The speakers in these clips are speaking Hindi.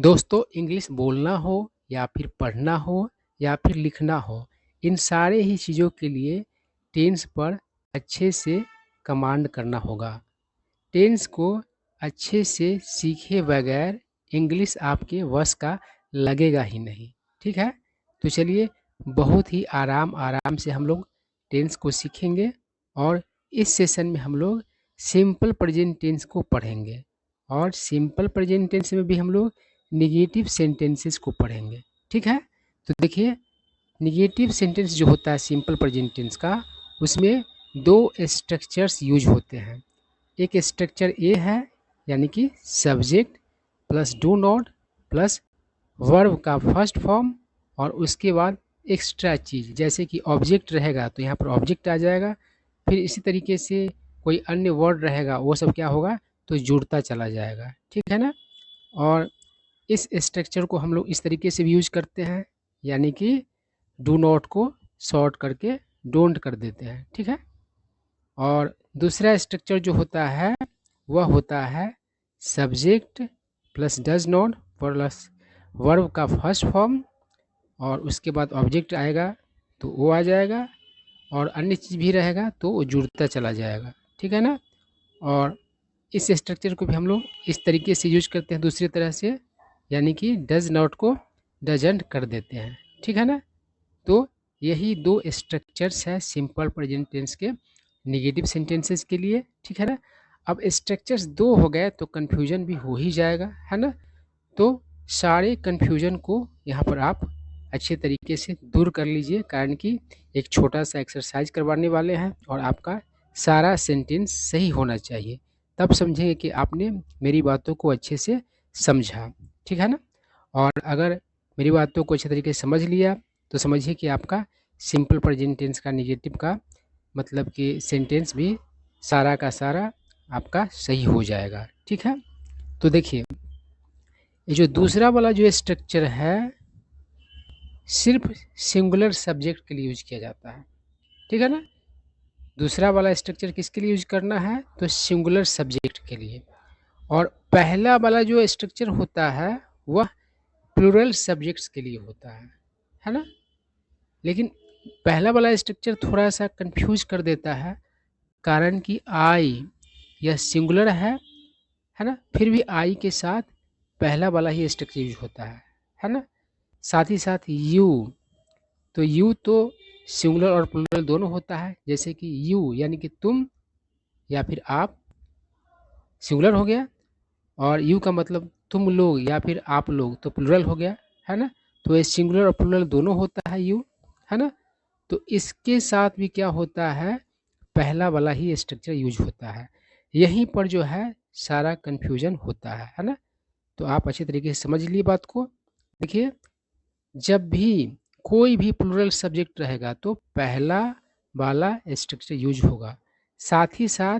दोस्तों, इंग्लिश बोलना हो या फिर पढ़ना हो या फिर लिखना हो, इन सारे ही चीज़ों के लिए टेंस पर अच्छे से कमांड करना होगा। टेंस को अच्छे से सीखे बगैर इंग्लिश आपके वश का लगेगा ही नहीं। ठीक है? तो चलिए बहुत ही आराम से हम लोग टेंस को सीखेंगे और इस सेशन में हम लोग सिंपल प्रेजेंट टेंस को पढ़ेंगे और सिंपल प्रेजेंट टेंस में भी हम लोग नेगेटिव सेंटेंसेस को पढ़ेंगे। ठीक है? तो देखिए, नेगेटिव सेंटेंस जो होता है सिंपल प्रेजेंट टेंस का, उसमें दो स्ट्रक्चर्स यूज होते हैं। एक स्ट्रक्चर ए है, यानी कि subject plus do not plus verb का फर्स्ट फॉर्म, और उसके बाद एक्स्ट्रा चीज़ जैसे कि ऑब्जेक्ट रहेगा तो यहाँ पर ऑब्जेक्ट आ जाएगा। फिर इसी तरीके से कोई अन्य वर्ड रहेगा, वो सब क्या होगा तो जुड़ता चला जाएगा। ठीक है ना? और इस स्ट्रक्चर को हम लोग इस तरीके से भी यूज करते हैं, यानी कि डू नॉट को शॉर्ट करके डोंट कर देते हैं। ठीक है? और दूसरा स्ट्रक्चर जो होता है वह होता है subject plus does not plus verb का फर्स्ट फॉर्म, और उसके बाद ऑब्जेक्ट आएगा तो वो आ जाएगा, और अन्य चीज़ भी रहेगा तो वो जुड़ता चला जाएगा। ठीक है ना? और इस स्ट्रक्चर को भी हम लोग इस तरीके से यूज करते हैं दूसरी तरह से, यानी कि डज नॉट को डजंट कर देते हैं। ठीक है ना? तो यही दो स्ट्रक्चर्स है सिंपल प्रेजेंट टेंस के नेगेटिव सेंटेंसेस के लिए। ठीक है ना? अब स्ट्रक्चर्स दो हो गए तो कन्फ्यूजन भी हो ही जाएगा, है ना? तो सारे कन्फ्यूजन को यहाँ पर आप अच्छे तरीके से दूर कर लीजिए, कारण कि एक छोटा सा एक्सरसाइज करवाने वाले हैं और आपका सारा सेंटेंस सही होना चाहिए, तब समझेंगे कि आपने मेरी बातों को अच्छे से समझा। ठीक है ना? और अगर मेरी बातों को अच्छे तरीके से समझ लिया तो समझिए कि आपका सिंपल प्रेजेंट टेंस का नेगेटिव का मतलब कि सेंटेंस भी सारा का सारा आपका सही हो जाएगा। ठीक है? तो देखिए, ये जो दूसरा वाला जो स्ट्रक्चर है सिर्फ सिंगुलर सब्जेक्ट के लिए यूज किया जाता है। ठीक है ना? दूसरा वाला स्ट्रक्चर किसके लिए यूज करना है तो सिंगुलर सब्जेक्ट के लिए, और पहला वाला जो स्ट्रक्चर होता है वह प्लूरल सब्जेक्ट्स के लिए होता है ना? लेकिन पहला वाला स्ट्रक्चर थोड़ा सा कंफ्यूज कर देता है, कारण कि आई यह सिंगुलर है ना? फिर भी आई के साथ पहला वाला ही स्ट्रक्चर यूज होता है ना? साथ ही साथ यू, तो यू तो सिंगुलर और प्लूरल दोनों होता है, जैसे कि यू यानी कि तुम या फिर आप, सिंगुलर हो गया, और यू का मतलब तुम लोग या फिर आप लोग तो प्लूरल हो गया, है ना? तो ये सिंगुलर और प्लूरल दोनों होता है यू, है ना? तो इसके साथ भी क्या होता है, पहला वाला ही स्ट्रक्चर यूज होता है। यहीं पर जो है सारा कन्फ्यूजन होता है ना? तो आप अच्छे तरीके से समझ लिए बात को। देखिए, जब भी कोई भी प्लूरल सब्जेक्ट रहेगा तो पहला वाला स्ट्रक्चर यूज होगा, साथ ही साथ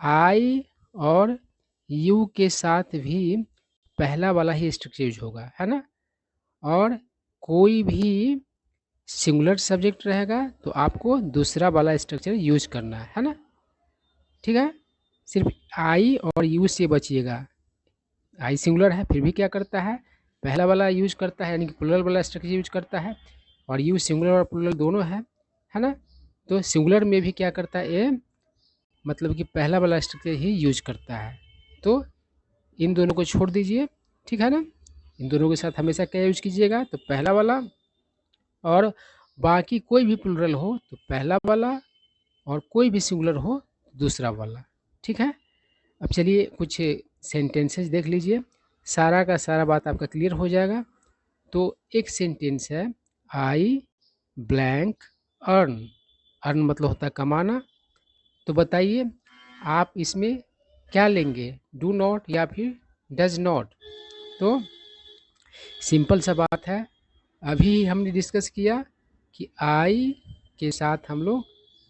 आई और यू के साथ भी पहला वाला ही स्ट्रक्चर यूज होगा, है ना? और कोई भी सिंगुलर सब्जेक्ट रहेगा तो आपको दूसरा वाला स्ट्रक्चर यूज करना है ना? ठीक है? सिर्फ आई और यू से बचिएगा। आई सिंगुलर है फिर भी क्या करता है, पहला वाला यूज करता है, यानी कि प्लूरल वाला स्ट्रक्चर यूज करता है, और यू सिंगुलर और प्लूरल दोनों है ना? तो सिंगुलर में भी क्या करता है ये, मतलब कि पहला वाला स्ट्रक्चर ही यूज करता है। तो इन दोनों को छोड़ दीजिए। ठीक है ना? इन दोनों के साथ हमेशा क्या यूज कीजिएगा तो पहला वाला, और बाकी कोई भी प्लूरल हो तो पहला वाला, और कोई भी सिंगुलर हो तो दूसरा वाला। ठीक है? अब चलिए कुछ सेंटेंसेस देख लीजिए, सारा का सारा बात आपका क्लियर हो जाएगा। तो एक सेंटेंस है, आई ब्लैंक अर्न, अर्न मतलब होता है कमाना। तो बताइए आप इसमें क्या लेंगे, डू नॉट या फिर डज नॉट? तो सिंपल सा बात है, अभी हमने डिस्कस किया कि आई के साथ हम लोग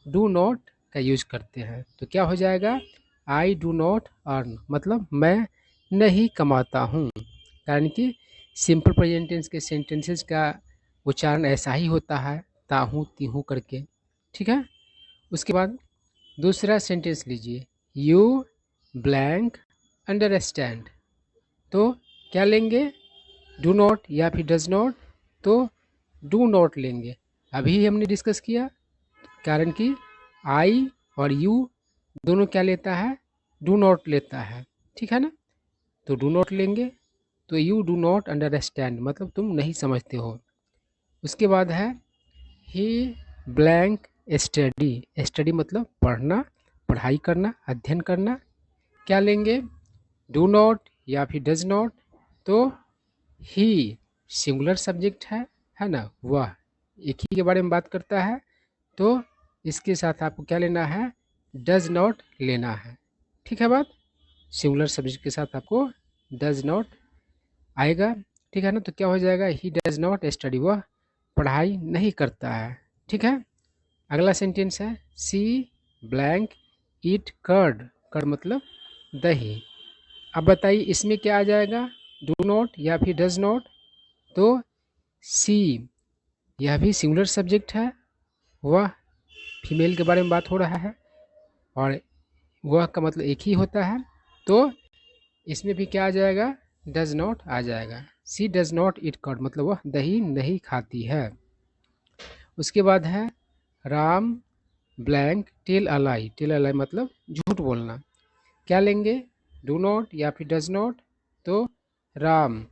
डू नॉट का यूज करते हैं, तो क्या हो जाएगा, आई डू नॉट अर्न, मतलब मैं नहीं कमाता हूँ, कारण कि सिंपल प्रेजेंट टेंस के सेंटेंसेस का उच्चारण ऐसा ही होता है, ताहू तीहू करके। ठीक है? उसके बाद दूसरा सेंटेंस लीजिए, यू ब्लैंक अंडरस्टैंड। तो क्या लेंगे, डू नॉट या फिर डज नॉट, तो डू नॉट लेंगे। अभी हमने डिस्कस किया, कारण कि आई और यू दोनों क्या लेता है, डू नॉट लेता है, ठीक है ना। तो डू नॉट लेंगे, तो यू डू नॉट अंडरस्टैंड मतलब तुम नहीं समझते हो। उसके बाद है ही ब्लैंक स्टडी, स्टडी मतलब पढ़ना, पढ़ाई करना, अध्ययन करना। क्या लेंगे, डू नॉट या फिर डज नॉट, तो ही सिंगुलर सब्जेक्ट है ना, वह एक ही के बारे में बात करता है, तो इसके साथ आपको क्या लेना है, डज नॉट लेना है, ठीक है बात। सिंगुलर सब्जेक्ट के साथ आपको डज नॉट आएगा, ठीक है ना। तो क्या हो जाएगा, ही डज नॉट स्टडी, वह पढ़ाई नहीं करता है, ठीक है। अगला सेंटेंस है सी ब्लैंक ईट कर्ड, कर्ड मतलब दही। अब बताइए इसमें क्या आ जाएगा, डू नॉट या फिर डज नॉट, तो सी यह भी सिंगुलर सब्जेक्ट है, वह फीमेल के बारे में बात हो रहा है और वह का मतलब एक ही होता है, तो इसमें भी क्या आ जाएगा, डज नॉट आ जाएगा। She does not eat curd मतलब वह दही नहीं खाती है। उसके बाद है Ram blank tell a lie, tell a lie मतलब झूठ बोलना। क्या लेंगे, डू नॉट या फिर डज नॉट, तो राम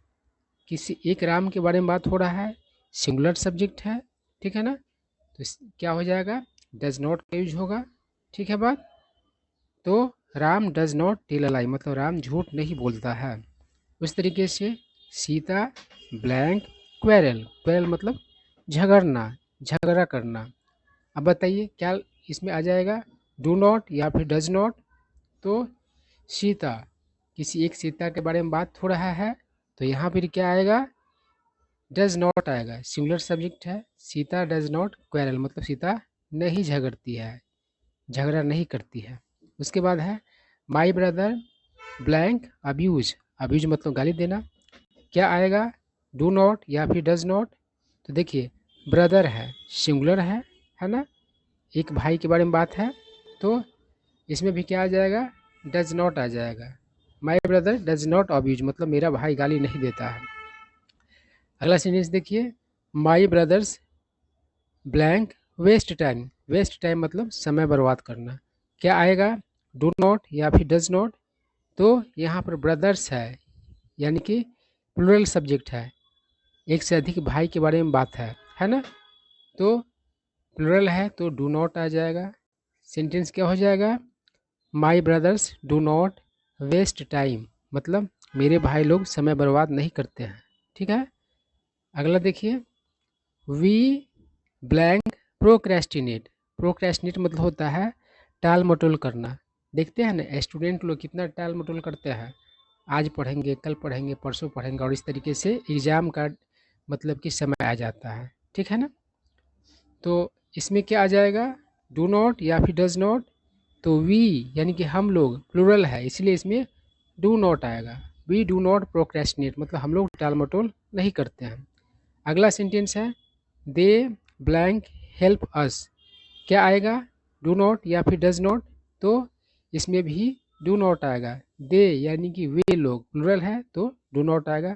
किसी एक राम के बारे में बात हो रहा है, सिंगुलर सब्जेक्ट है, ठीक है ना। तो क्या हो जाएगा, डज नॉट का यूज होगा, ठीक है बात। तो Ram does not tell a lie मतलब राम झूठ नहीं बोलता है। उस तरीके से सीता ब्लैंक क्वेरल, क्वेरल मतलब झगड़ना, झगड़ा करना। अब बताइए क्या इसमें आ जाएगा, डू नॉट या फिर डज नॉट, तो सीता किसी एक सीता के बारे में बात हो रहा है, तो यहाँ पर क्या आएगा, डज नॉट आएगा, सिंगुलर सब्जेक्ट है। सीता डज नॉट क्वेरल मतलब सीता नहीं झगड़ती है, झगड़ा नहीं करती है। उसके बाद है my brother blank abuse, abuse मतलब गाली देना। क्या आएगा, डू नॉट या फिर डज नॉट, तो देखिए ब्रदर है, सिंगुलर है ना, एक भाई के बारे में बात है, तो इसमें भी क्या आ जाएगा, डज नॉट आ जाएगा। My brother does not abuse मतलब मेरा भाई गाली नहीं देता है। अगला सेंटेंस देखिए, my brothers blank waste time, waste time मतलब समय बर्बाद करना। क्या आएगा, डू नॉट या फिर डज नॉट, तो यहाँ पर ब्रदर्स है यानी कि प्लूरल सब्जेक्ट है, एक से अधिक भाई के बारे में बात है ना, तो प्लूरल है तो डू नॉट आ जाएगा। सेंटेंस क्या हो जाएगा, my brothers do not waste time मतलब मेरे भाई लोग समय बर्बाद नहीं करते हैं, ठीक है। अगला देखिए, वी ब्लैंक प्रोक्रेस्टिनेट, प्रोक्रेस्टिनेट मतलब होता है टाल मटोल करना। देखते हैं ना स्टूडेंट लोग कितना टाल मटोल करते हैं, आज पढ़ेंगे, कल पढ़ेंगे, परसों पढ़ेंगे, और इस तरीके से एग्ज़ाम का मतलब कि समय आ जाता है, ठीक है ना। तो इसमें क्या आ जाएगा, डू नॉट या फिर डज नॉट, तो वी यानी कि हम लोग प्लूरल है इसलिए इसमें डू नॉट आएगा। वी डू नॉट प्रोक्रेस्टिनेट मतलब हम लोग टाल मटोल नहीं करते हैं। अगला सेंटेंस है दे ब्लैंक हेल्प अस। क्या आएगा, डू नॉट या फिर डज नॉट, तो इसमें भी डू नॉट आएगा। दे यानी कि वे लोग प्लूरल है तो डू नॉट आएगा,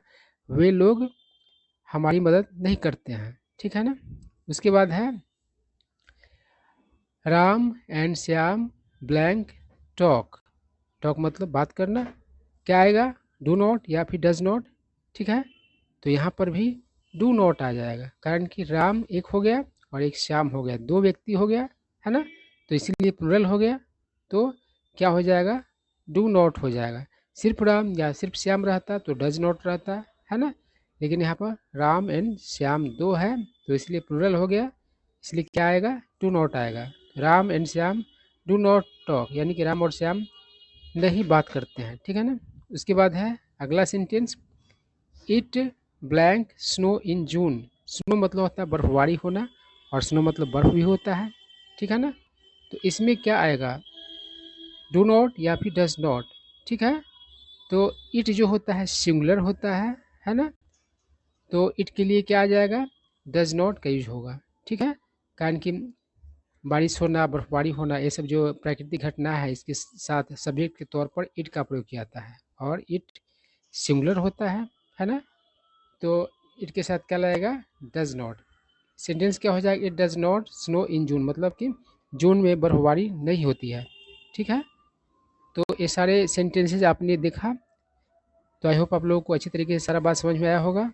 वे लोग हमारी मदद नहीं करते हैं, ठीक है ना। उसके बाद है Ram and Shyam blank talk, talk मतलब बात करना। क्या आएगा, डू नॉट या फिर डज नॉट, ठीक है। तो यहाँ पर भी डू नॉट आ जाएगा, कारण कि राम एक हो गया और एक श्याम हो गया, दो व्यक्ति हो गया है ना, तो इसीलिए प्लूरल हो गया, तो क्या हो जाएगा, डू नॉट हो जाएगा। सिर्फ राम या सिर्फ श्याम रहता तो डज नॉट रहता है ना, लेकिन यहाँ पर राम एंड श्याम दो है तो इसलिए प्लूरल हो गया, इसलिए क्या आएगा, डू नॉट आएगा। Ram and Shyam do not talk यानी कि राम और श्याम नहीं बात करते हैं, ठीक है ना। उसके बाद है अगला sentence, it blank snow in June. Snow मतलब होता है बर्फबारी होना और स्नो मतलब बर्फ भी होता है, ठीक है ना। तो इसमें क्या आएगा, डू नॉट या फिर डज नॉट, ठीक है। तो इट जो होता है सिंगुलर होता है ना, तो इट के लिए क्या आ जाएगा, डज नॉट का यूज होगा, ठीक है। कारण कि बारिश होना, बर्फबारी होना, ये सब जो प्राकृतिक घटना है इसके साथ सब्जेक्ट के तौर पर इट का प्रयोग किया जाता है और इट सिंगुलर होता है ना। तो इट के साथ क्या लगेगा, डज नॉट। सेंटेंस क्या हो जाएगा, it does not snow in June, मतलब कि जून में बर्फबारी नहीं होती है। ठीक है, तो ये सारे सेंटेंसेज आपने देखा, तो आई होप आप लोगों को अच्छी तरीके से सारा बात समझ में आया होगा।